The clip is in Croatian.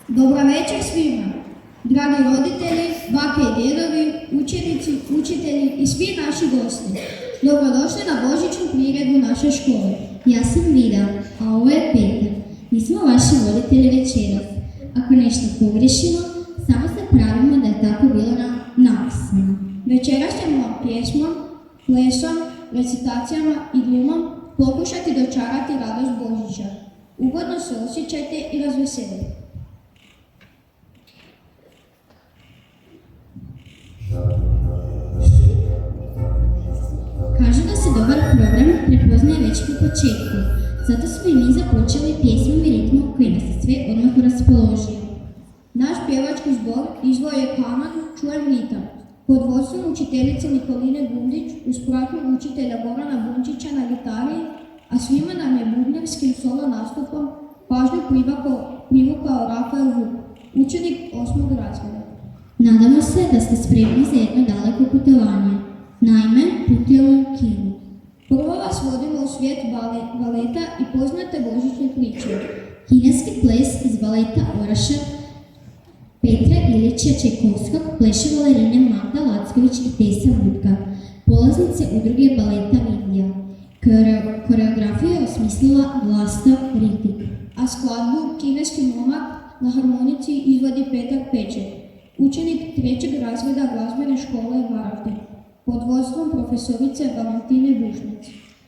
Добра вечер свима, драги родители, баке и дедови, ученици, учители и сви наши гости. Добродошли на божичну приреду наše škole. Јас сум Вида, а ово е Петар. Ми сме ваши водители вечерас. Ако нешто погрешимо, само се правимо да е тако било написано. Вечерас ćemo pjesmom, plesom, recitacijama i glumom pokušati dočarati radost Božića. Ugodno se osjećajte i razveselite. Kažu da se dobar program prepoznaje već po početku, zato smo i mi započeli pjesmom i ritmom koji nas je sve odmah raspoložio. Naš pjevački zbor izveo je kanon Čujem ritam, pod vodstvom učiteljice Nikoline Gundić uz pratnju učitelja Gorana Bunčića na gitari, a svima nam je bubnjarskim solo nastupom pažnju privukao Rafael Vuk, učenik 8. razreda. Nadamo se da ste spremni za jedno daleko putovanje. Naime, putujemo u kinu. Prvo vas vodimo u svijet baleta i poznate božićne priče. Kineski ples iz baleta Oraša Petra Ilića Čajkovskog pleše balerine Magda Lacković i Tesa Budka, polaznice udruge baleta Indija. Koreografiju je osmislila Vlasta Ritik. A skladbu Kineski momak na harmonici izvodi Petar Peček, učenik 3. razreda glazbene škole Varaždin, pod vodstvom profesorice Valentine Bušnjac.